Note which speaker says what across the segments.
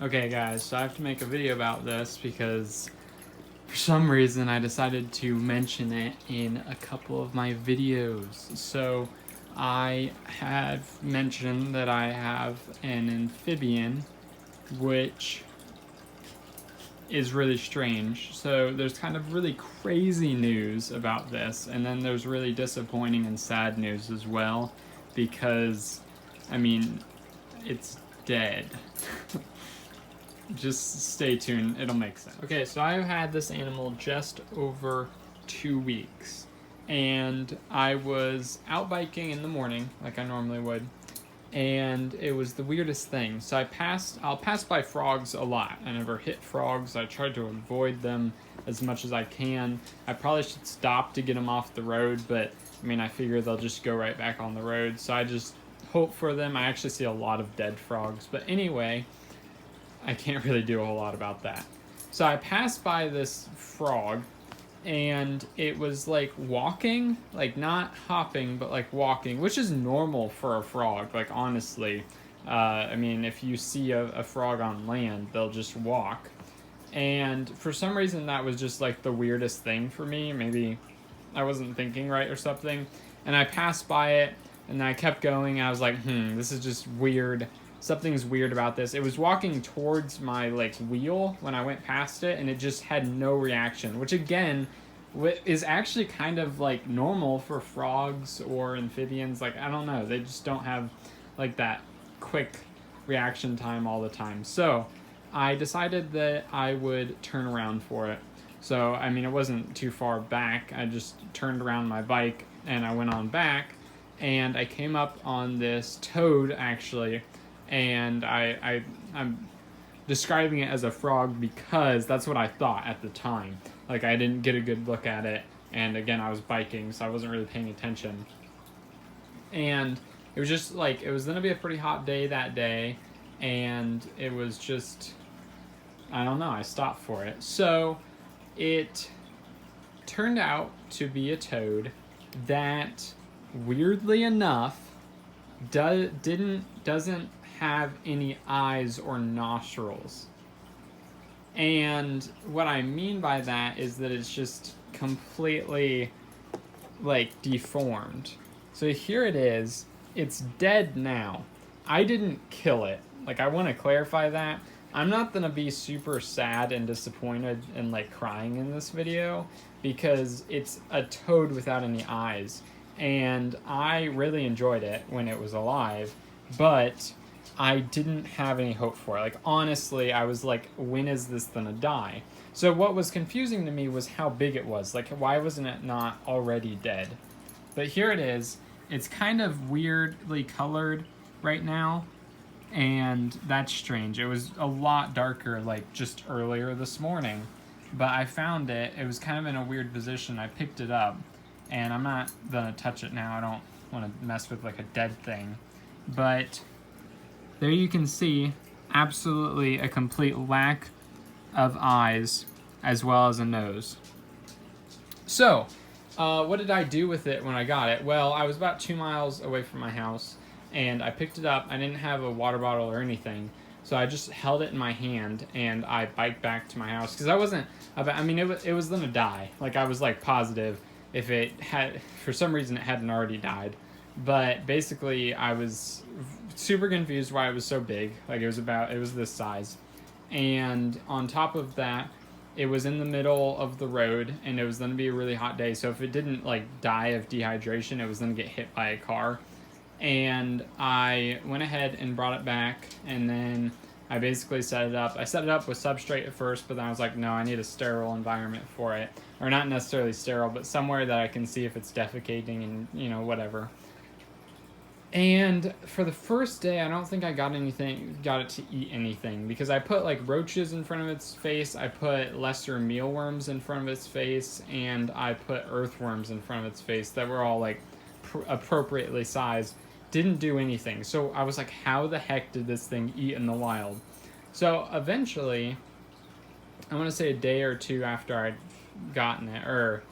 Speaker 1: Okay guys, so I have to make a video about this because for some reason I decided to mention it in a couple of my videos. So I have mentioned that I have an amphibian, which is really strange. So there's kind of really crazy news about this, and then there's really disappointing and sad news as well, because, I mean, it's dead. Just stay tuned, it'll make sense. Okay, so I've had this animal just over 2 weeks, and I was out biking in the morning, like I normally would, and it was the weirdest thing. So I'll pass by frogs a lot. I never hit frogs. I try to avoid them as much as I can. I probably should stop to get them off the road, but I mean, I figure they'll just go right back on the road, so I just hope for them. I actually see a lot of dead frogs, but anyway, I can't really do a whole lot about that. So I passed by this frog, and it was like walking, like not hopping, but like walking, which is normal for a frog, like honestly. I mean, if you see a frog on land, they'll just walk. And for some reason, that was just like the weirdest thing for me. Maybe I wasn't thinking right or something. And I passed by it, and I kept going. I was like, this is just weird. Something's weird about this. It was walking towards my like wheel when I went past it, and it just had no reaction, which again is actually kind of like normal for frogs or amphibians. Like, I don't know, they just don't have like that quick reaction time all the time. So I decided that I would turn around for it. So I mean, it wasn't too far back. I just turned around my bike and I went on back, and I came up on this toad actually, and I'm describing it as a frog because that's what I thought at the time. Like, I didn't get a good look at it, and again, I was biking, so I wasn't really paying attention. And it was just like, it was gonna be a pretty hot day that day, and it was just, I don't know, I stopped for it. So it turned out to be a toad that, weirdly enough, doesn't have any eyes or nostrils. And what I mean by that is that it's just completely like deformed. So here it is. It's dead now. I didn't kill it. Like, I want to clarify that. I'm not going to be super sad and disappointed and like crying in this video, because it's a toad without any eyes. And I really enjoyed it when it was alive, but I didn't have any hope for it. Like, honestly, I was like, when is this gonna die? So what was confusing to me was how big it was. Like, why wasn't it not already dead? But here it is. It's kind of weirdly colored right now, and that's strange. It was a lot darker like just earlier this morning, but I found it. It was kind of in a weird position. I picked it up, and I'm not gonna touch it now. I don't want to mess with like a dead thing, but there you can see absolutely a complete lack of eyes as well as a nose. So what did I do with it when I got it? Well, I was about 2 miles away from my house, and I picked it up. I didn't have a water bottle or anything, so I just held it in my hand, and I biked back to my house, because I wasn't, I mean, it was gonna die. Like, I was like positive if it had, for some reason it hadn't already died. But basically, I was super confused why it was so big. Like, it was this size. And on top of that, it was in the middle of the road, and it was going to be a really hot day. So if it didn't like die of dehydration, it was going to get hit by a car. And I went ahead and brought it back, and then I basically set it up. I set it up with substrate at first, but then I was like, no, I need a sterile environment for it. Or not necessarily sterile, but somewhere that I can see if it's defecating and, you know, whatever. And for the first day, I don't think I got it to eat anything, because I put like roaches in front of its face, I put lesser mealworms in front of its face, and I put earthworms in front of its face that were all like appropriately sized. Didn't do anything. So I was like, how the heck did this thing eat in the wild? So eventually, I want to say a day or two after I'd gotten it, or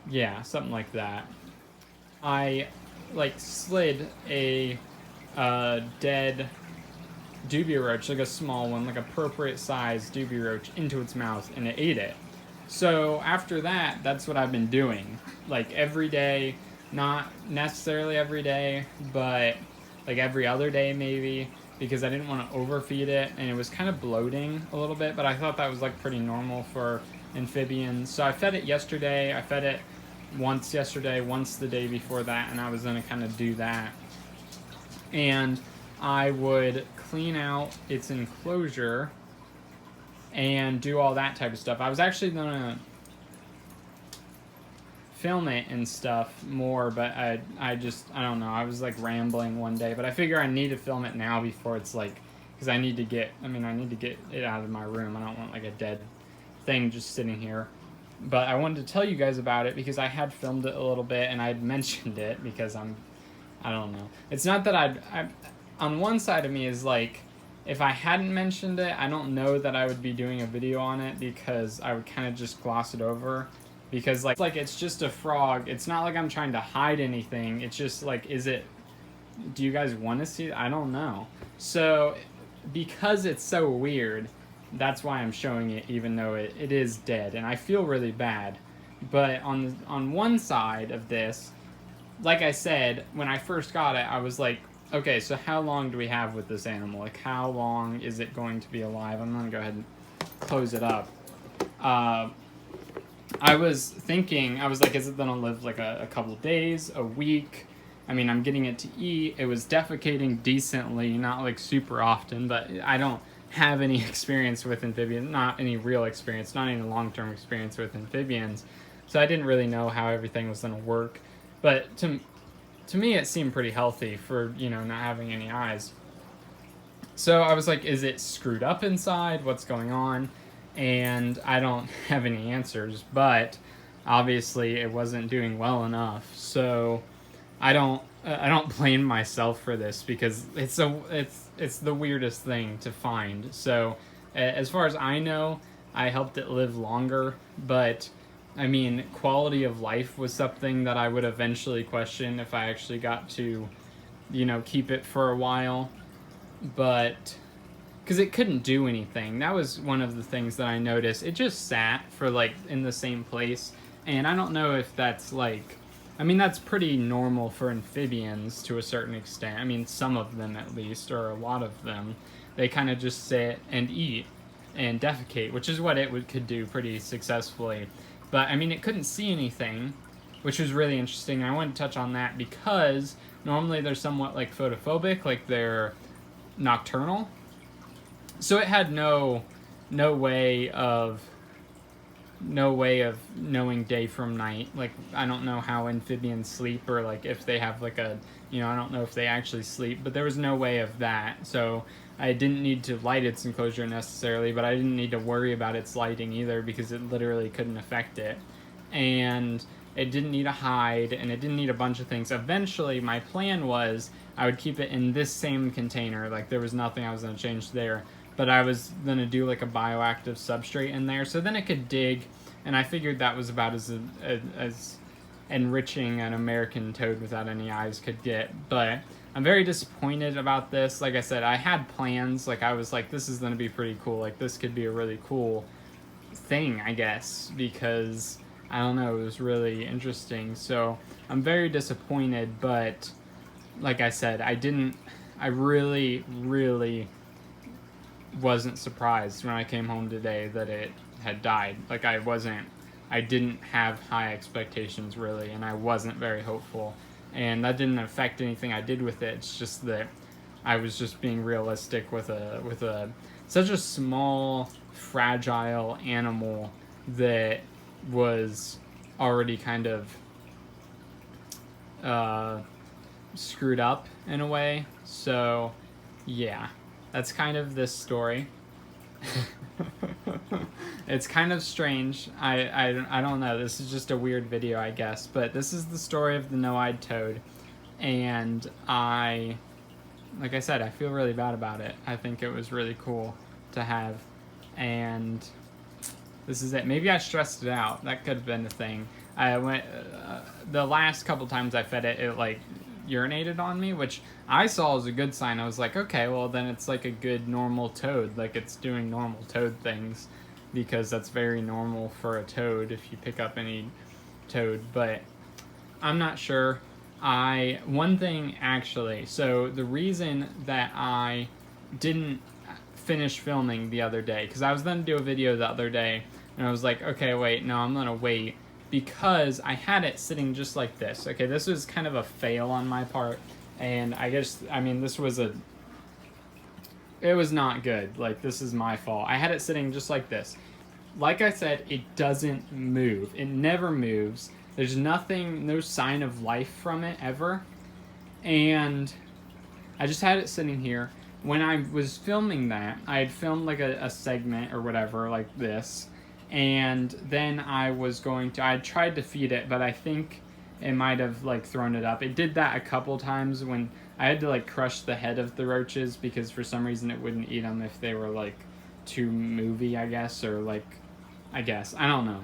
Speaker 1: yeah, something like that, I like slid a dead dubia roach, like a small one, like appropriate size dubia roach, into its mouth, and it ate it. So after that, that's what I've been doing, like every day, not necessarily every day, but like every other day maybe, because I didn't want to overfeed it, and it was kind of bloating a little bit, but I thought that was like pretty normal for amphibians. So I fed it yesterday. I fed it once yesterday, once the day before that, and I was going to kind of do that. And I would clean out its enclosure and do all that type of stuff. I was actually going to film it and stuff more, but I don't know, I was like rambling one day, but I figure I need to film it now before it's like, because I need to get it out of my room. I don't want like a dead thing just sitting here. But I wanted to tell you guys about it because I had filmed it a little bit and I'd mentioned it because I don't know. It's not that I on one side of me is like, if I hadn't mentioned it, I don't know that I would be doing a video on it because I would kind of just gloss it over. Because like it's just a frog. It's not like I'm trying to hide anything. It's just like, do you guys want to see it? I don't know. So because it's so weird, that's why I'm showing it, even though it is dead. And I feel really bad. But on one side of this, like I said, when I first got it, I was like, okay, so how long do we have with this animal? Like, how long is it going to be alive? I'm going to go ahead and close it up. I was thinking, I was like, is it going to live like a couple days, a week? I mean, I'm getting it to eat. It was defecating decently, not like super often, but I don't have any experience with amphibians, not any real experience, not any long-term experience with amphibians. So I didn't really know how everything was going to work. But to me, it seemed pretty healthy for, not having any eyes. So I was like, is it screwed up inside? What's going on? And I don't have any answers, but obviously it wasn't doing well enough. So I don't blame myself for this because it's the weirdest thing to find. So as far as I know, I helped it live longer, but I mean, quality of life was something that I would eventually question if I actually got to, keep it for a while. But because it couldn't do anything. That was one of the things that I noticed. It just sat for like in the same place, and I don't know if that's like, I mean, that's pretty normal for amphibians to a certain extent. I mean, some of them at least, or a lot of them, they kind of just sit and eat and defecate, which is what it could do pretty successfully. But I mean, it couldn't see anything, which was really interesting. I wanted to touch on that because normally they're somewhat like photophobic, like they're nocturnal. So it had no way of knowing day from night. Like, I don't know how amphibians sleep, or like if they have like I don't know if they actually sleep, but there was no way of that. So I didn't need to light its enclosure necessarily, but I didn't need to worry about its lighting either because it literally couldn't affect it. And it didn't need a hide, and it didn't need a bunch of things. Eventually, my plan was I would keep it in this same container. Like, there was nothing I was going to change there. But I was going to do like a bioactive substrate in there, so then it could dig, and I figured that was about as enriching an American toad without any eyes could get. But I'm very disappointed about this. Like I said, I had plans. Like, I was like, this is going to be pretty cool. Like, this could be a really cool thing, I guess, because, I don't know, it was really interesting. So I'm very disappointed, but like I said, I really, really wasn't surprised when I came home today that it had died. Like, I didn't have high expectations really, and I wasn't very hopeful, and that didn't affect anything I did with it. It's just that I was just being realistic with such a small, fragile animal that was already kind of screwed up in a way. So yeah, that's kind of this story. It's kind of strange. I don't know. This is just a weird video, I guess. But this is the story of the no-eyed toad. And like I said, I feel really bad about it. I think it was really cool to have. And this is it. Maybe I stressed it out. That could have been the thing. I went the last couple times I fed it, it like urinated on me, which I saw as a good sign. I was like, okay, well then it's like a good normal toad, like it's doing normal toad things, because that's very normal for a toad if you pick up any toad. But I'm not sure. One thing actually, so the reason that I didn't finish filming the other day, because I was going to do a video the other day, and I was like, okay, wait, no, I'm going to wait, because I had it sitting just like this. Okay, this was kind of a fail on my part, and I guess, I mean, it was not good. Like, this is my fault. I had it sitting just like this. Like I said, it doesn't move. It never moves. There's nothing, no sign of life from it ever. And I just had it sitting here. When I was filming that, I had filmed like a segment or whatever like this. And then I tried to feed it, but I think it might have like thrown it up. It did that a couple times when I had to like crush the head of the roaches, because for some reason it wouldn't eat them if they were like too movie, I guess, or like, I don't know.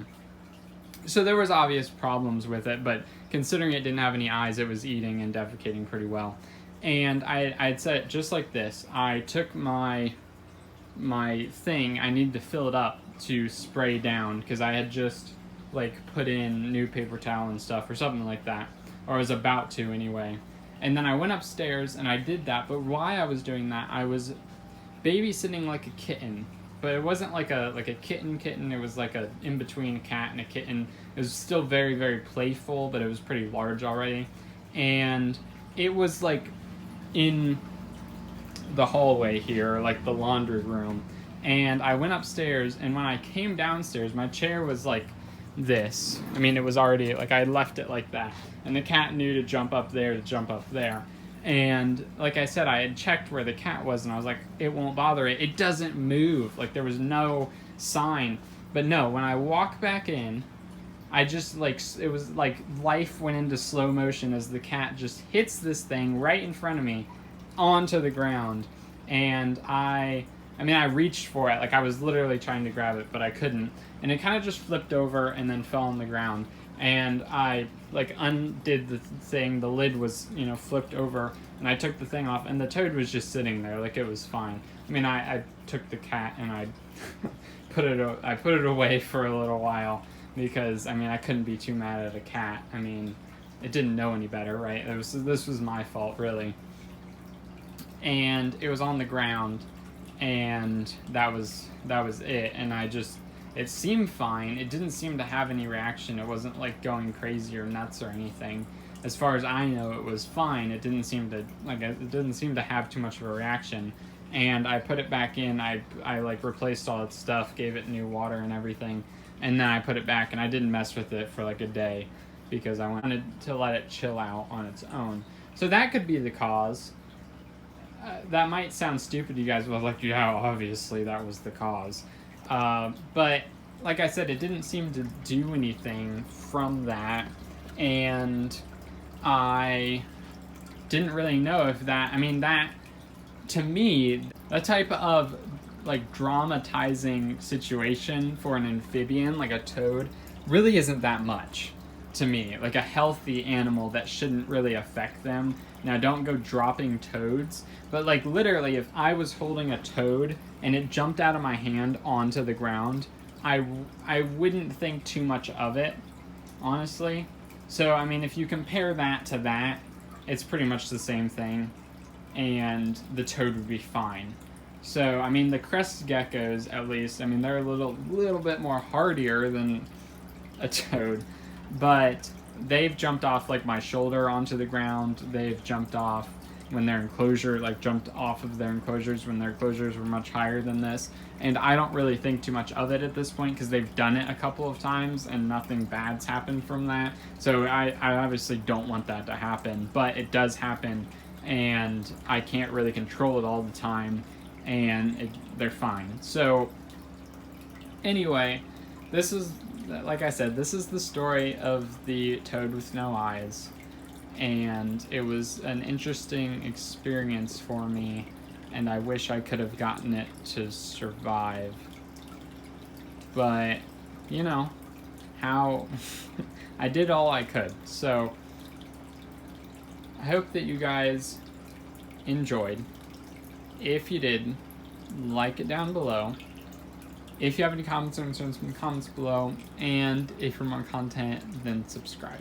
Speaker 1: So there was obvious problems with it, but considering it didn't have any eyes, it was eating and defecating pretty well. And I had set it just like this. I took my thing, I needed to fill it up to spray down, because I had just like put in new paper towel and stuff or something like that, or I was about to anyway. And then I went upstairs and I did that, but while I was doing that, I was babysitting like a kitten. But it wasn't like a kitten, it was like a in-between a cat and a kitten. It was still very, very playful, but it was pretty large already. And it was like in the hallway here, like the laundry room. And I went upstairs, and when I came downstairs, my chair was like this. I mean, it was already, like, I left it like that. And the cat knew to jump up there. And like I said, I had checked where the cat was, and I was like, it won't bother it. It doesn't move. Like, there was no sign. But no, when I walk back in, I just, like, it was like life went into slow motion as the cat just hits this thing right in front of me onto the ground. And I reached for it. Like, I was literally trying to grab it, but I couldn't. And it kind of just flipped over and then fell on the ground. And I, like, undid the thing. The lid was, flipped over. And I took the thing off. And the toad was just sitting there. Like, it was fine. I mean, I took the cat and I put it away for a little while. Because, I mean, I couldn't be too mad at a cat. I mean, it didn't know any better, right? This was my fault, really. And it was on the ground. And that was it. And it seemed fine. It didn't seem to have any reaction. It wasn't like going crazy or nuts or anything. As far as I know, it was fine. It didn't seem to have too much of a reaction. And I put it back in. I like replaced all its stuff, gave it new water and everything. And then I put it back, and I didn't mess with it for like a day because I wanted to let it chill out on its own. So that could be the cause. That might sound stupid to you guys, but like, yeah, obviously that was the cause. But like I said, it didn't seem to do anything from that, and I didn't really know if that, to me, that type of like dramatizing situation for an amphibian, like a toad, really isn't that much to me. Like a healthy animal, that shouldn't really affect them. Now, don't go dropping toads, but like literally, if I was holding a toad and it jumped out of my hand onto the ground, I wouldn't think too much of it, honestly. So, I mean, if you compare that to that, it's pretty much the same thing, and the toad would be fine. So, I mean, the crest geckos, at least, I mean, they're a little bit more hardier than a toad, but they've jumped off, like, my shoulder onto the ground. They've jumped off when their enclosure, like, jumped off of their enclosures when their enclosures were much higher than this. And I don't really think too much of it at this point, because they've done it a couple of times and nothing bad's happened from that. So I obviously don't want that to happen, but it does happen, and I can't really control it all the time, and they're fine. So anyway, this is, like I said, this is the story of the toad with no eyes, and it was an interesting experience for me, and I wish I could have gotten it to survive. But, you know, how I did all I could. So I hope that you guys enjoyed. If you did, like it down below. If you have any comments or concerns, comments below. And if for more content, then subscribe.